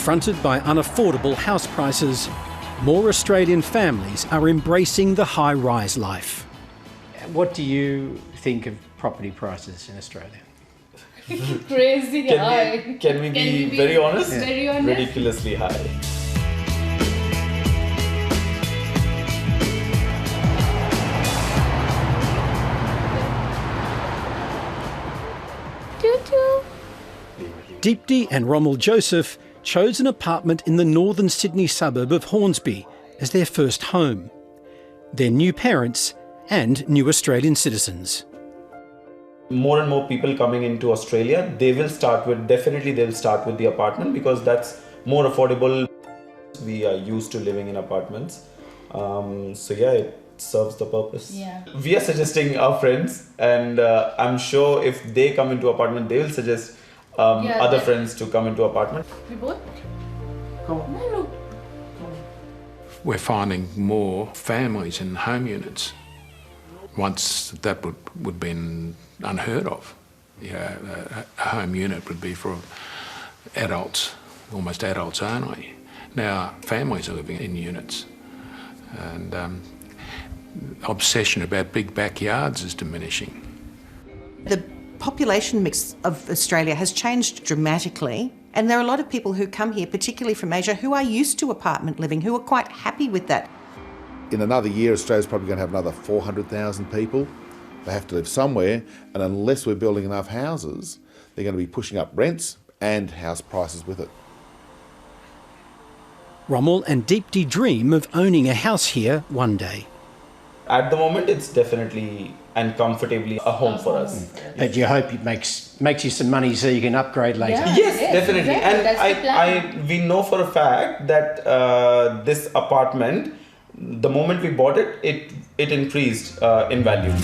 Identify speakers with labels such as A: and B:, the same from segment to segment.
A: Confronted by unaffordable house prices, more Australian families are embracing the high-rise life.
B: What do you think of property prices in Australia?
C: Crazy high.
D: Can we be very honest?
C: Very honest.
D: Ridiculously high.
A: Deepti and Rommel Joseph chose an apartment in the northern Sydney suburb of Hornsby as their first home. They're new parents and new Australian citizens.
D: More and more people coming into Australia, they'll start with the apartment because that's more affordable. We are used to living in apartments. So yeah, it serves the purpose.
C: Yeah.
D: We are suggesting our friends, and I'm sure if they come into apartment, they will suggest other friends to come into apartment.
C: We both?
D: Come on.
C: No.
E: We're finding more families in home units. Once that would been unheard of. You know, a home unit would be for adults, almost adults only. Now families are living in units, and obsession about big backyards is diminishing.
F: The population mix of Australia has changed dramatically, and there are a lot of people who come here, particularly from Asia, who are used to apartment living, who are quite happy with that.
G: In another year, Australia's probably going to have another 400,000 people. They have to live somewhere, and unless we're building enough houses, they're going to be pushing up rents and house prices with it.
A: Rommel and Deepti dream of owning a house here one day.
D: At the moment, it's definitely and comfortably a home for us.
B: But you hope it makes you some money so you can upgrade later.
C: Yeah.
D: Yes, definitely.
C: Exactly. That's the plan.
D: And we know for a fact that this apartment, the moment we bought it, it increased in value.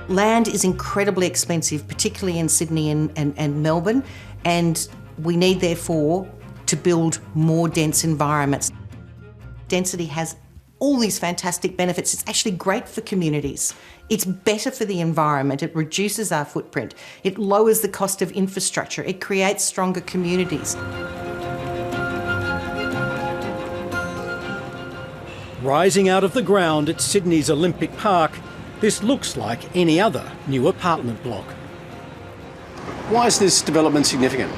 F: Land is incredibly expensive, particularly in Sydney and Melbourne, and we need, therefore, to build more dense environments. Density has all these fantastic benefits. It's actually great for communities. It's better for the environment. It reduces our footprint. It lowers the cost of infrastructure. It creates stronger communities.
A: Rising out of the ground at Sydney's Olympic Park, this looks like any other new apartment block.
B: Why is this development significant?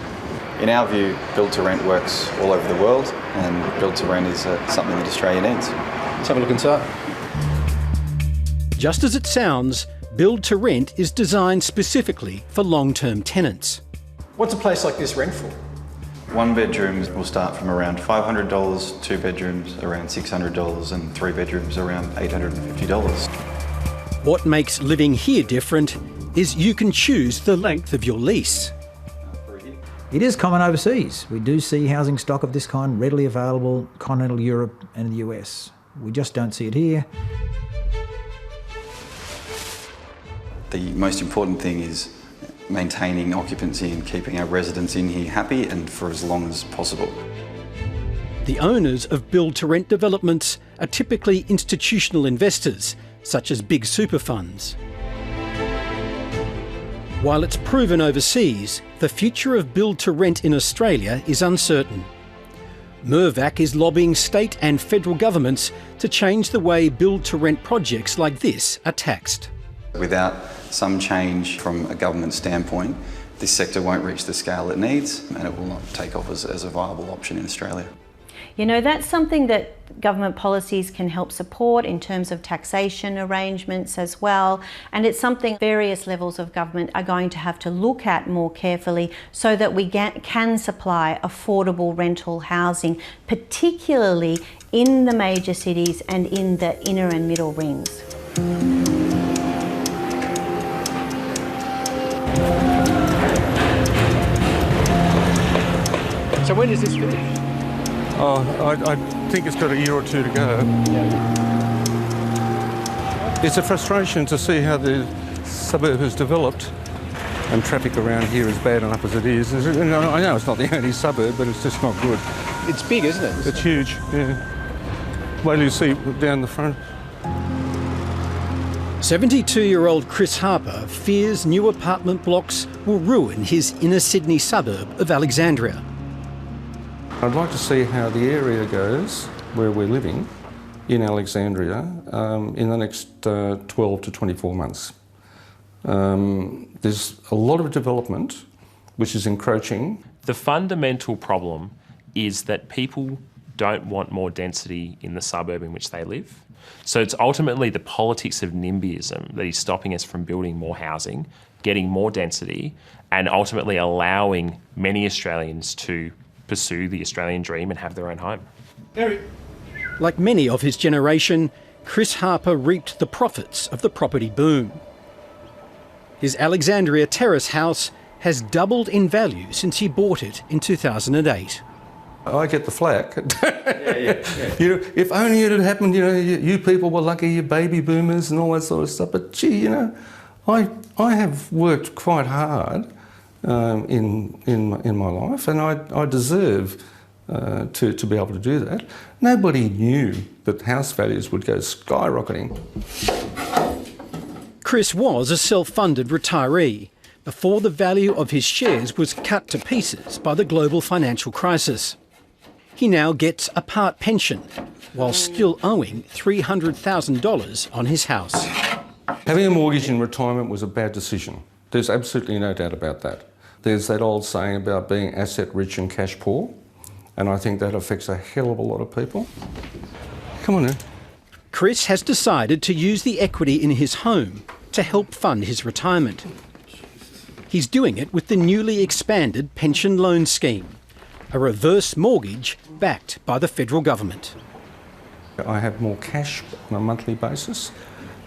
H: In our view, build to rent works all over the world, and build to rent is something that Australia needs.
B: Let's have a look inside.
A: Just as it sounds, build to rent is designed specifically for long-term tenants.
B: What's a place like this rent for?
H: One bedrooms will start from around $500, two bedrooms around $600, and three bedrooms around $850.
A: What makes living here different is you can choose the length of your lease.
I: It is common overseas. We do see housing stock of this kind readily available in continental Europe and the US. We just don't see it here.
H: The most important thing is maintaining occupancy and keeping our residents in here happy and for as long as possible.
A: The owners of build-to-rent developments are typically institutional investors, such as big super funds. While it's proven overseas, the future of build-to-rent in Australia is uncertain. Mirvac is lobbying state and federal governments to change the way build-to-rent projects like this are taxed.
H: Without some change from a government standpoint, this sector won't reach the scale it needs, and it will not take off as a viable option in Australia.
J: You know, that's something that government policies can help support in terms of taxation arrangements as well. And it's something various levels of government are going to have to look at more carefully so that we can supply affordable rental housing, particularly in the major cities and in the inner and middle rings.
B: So when does this finish?
K: I think it's got a year or two to go. It's a frustration to see how the suburb has developed, and traffic around here is bad enough as it is. I know it's not the only suburb, but it's just not good.
B: It's big, isn't it?
K: It's huge, yeah. Wait till you see down the front.
A: 72-year-old Chris Harper fears new apartment blocks will ruin his inner Sydney suburb of Alexandria.
K: I'd like to see how the area goes where we're living in Alexandria in the next 12 to 24 months. There's a lot of development which is encroaching.
L: The fundamental problem is that people don't want more density in the suburb in which they live. So it's ultimately the politics of NIMBYism that is stopping us from building more housing, getting more density, and ultimately allowing many Australians to pursue the Australian dream and have their own home.
A: Like many of his generation, Chris Harper reaped the profits of the property boom. His Alexandria Terrace house has doubled in value since he bought it in 2008.
K: I get the flack. You know, if only it had happened, you know, you people were lucky, you baby boomers and all that sort of stuff. But gee, you know, I have worked quite hard in my life, and I deserve to be able to do that. Nobody knew that house values would go skyrocketing.
A: Chris was a self-funded retiree before the value of his shares was cut to pieces by the global financial crisis. He now gets a part pension while still owing $300,000 on his house.
K: Having a mortgage in retirement was a bad decision. There's absolutely no doubt about that. There's that old saying about being asset rich and cash poor, and I think that affects a hell of a lot of people. Come on now.
A: Chris has decided to use the equity in his home to help fund his retirement. He's doing it with the newly expanded pension loan scheme, a reverse mortgage backed by the federal government.
K: I have more cash on a monthly basis.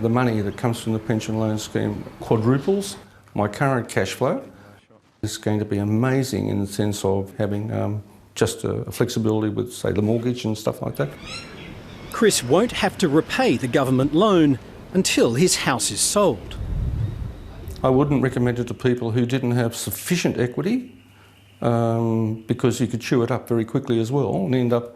K: The money that comes from the pension loan scheme quadruples my current cash flow. It's going to be amazing in the sense of having just a flexibility with, say, the mortgage and stuff like that.
A: Chris won't have to repay the government loan until his house is sold.
K: I wouldn't recommend it to people who didn't have sufficient equity because you could chew it up very quickly as well and end up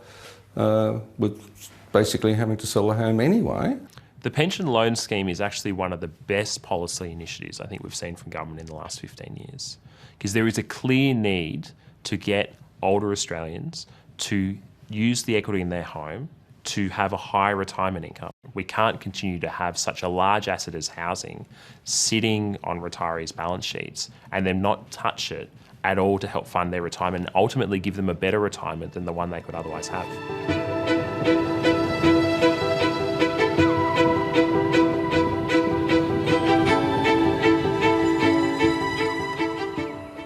K: with basically having to sell the home anyway.
L: The pension loan scheme is actually one of the best policy initiatives I think we've seen from government in the last 15 years, because there is a clear need to get older Australians to use the equity in their home to have a high retirement income. We can't continue to have such a large asset as housing sitting on retirees' balance sheets and then not touch it at all to help fund their retirement and ultimately give them a better retirement than the one they could otherwise have.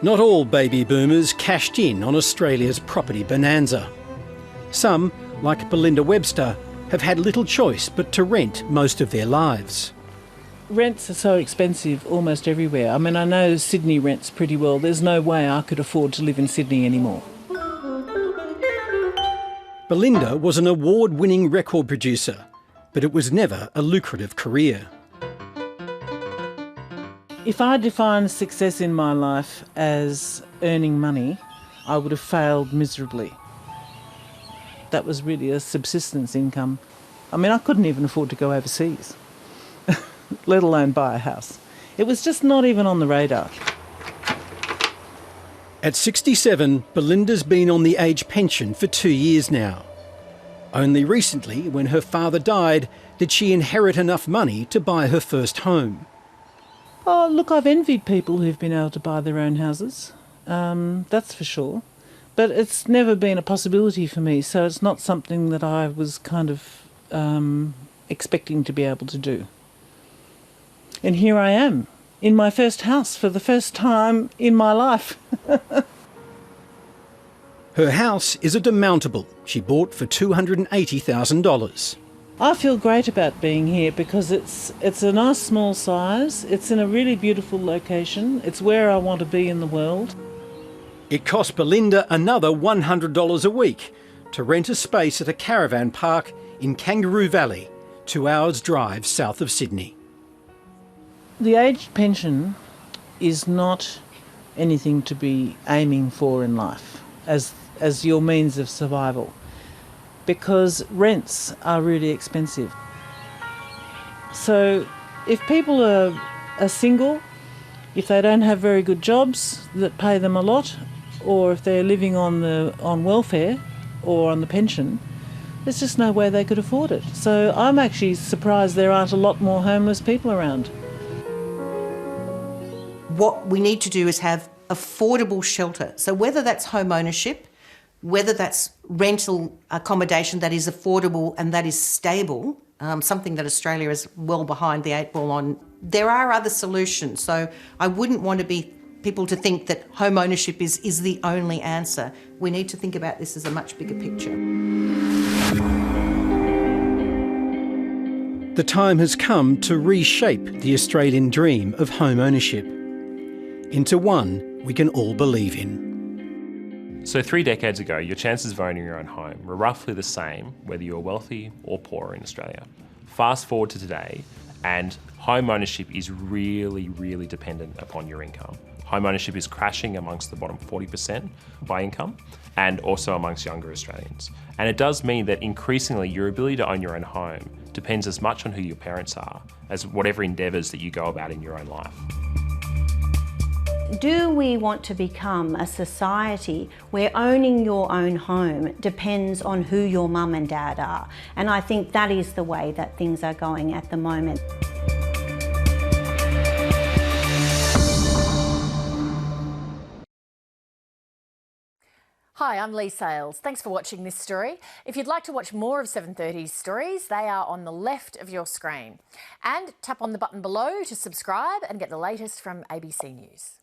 A: Not all baby boomers cashed in on Australia's property bonanza. Some, like Belinda Webster, have had little choice but to rent most of their lives.
M: Rents are so expensive almost everywhere. I mean, I know Sydney rents pretty well. There's no way I could afford to live in Sydney anymore.
A: Belinda was an award-winning record producer, but it was never a lucrative career.
M: If I defined success in my life as earning money, I would have failed miserably. That was really a subsistence income. I mean, I couldn't even afford to go overseas, let alone buy a house. It was just not even on the radar.
A: At 67, Belinda's been on the age pension for 2 years now. Only recently, when her father died, did she inherit enough money to buy her first home.
M: Oh, look, I've envied people who've been able to buy their own houses, that's for sure. But it's never been a possibility for me, so it's not something that I was kind of expecting to be able to do. And here I am, in my first house for the first time in my life.
A: Her house is a demountable she bought for $280,000.
M: I feel great about being here because it's a nice small size, it's in a really beautiful location, it's where I want to be in the world.
A: It cost Belinda another $100 a week to rent a space at a caravan park in Kangaroo Valley, 2 hours drive south of Sydney.
M: The aged pension is not anything to be aiming for in life as your means of survival, because rents are really expensive. So if people are single, if they don't have very good jobs that pay them a lot, or if they're living on welfare, or on the pension, there's just no way they could afford it. So I'm actually surprised there aren't a lot more homeless people around.
F: What we need to do is have affordable shelter. So whether that's home ownership, whether that's rental accommodation that is affordable and that is stable, something that Australia is well behind the eight ball on, there are other solutions. So I wouldn't want people to think that home ownership is the only answer. We need to think about this as a much bigger picture.
A: The time has come to reshape the Australian dream of home ownership into one we can all believe in.
L: So 3 decades ago, your chances of owning your own home were roughly the same whether you were wealthy or poor in Australia. Fast forward to today, and home ownership is really, really dependent upon your income. Home ownership is crashing amongst the bottom 40% by income and also amongst younger Australians. And it does mean that increasingly your ability to own your own home depends as much on who your parents are as whatever endeavours that you go about in your own life.
J: Do we want to become a society where owning your own home depends on who your mum and dad are? And I think that is the way that things are going at the moment.
N: Hi, I'm Lee Sales. Thanks for watching this story. If you'd like to watch more of 730's stories, they are on the left of your screen. And tap on the button below to subscribe and get the latest from ABC News.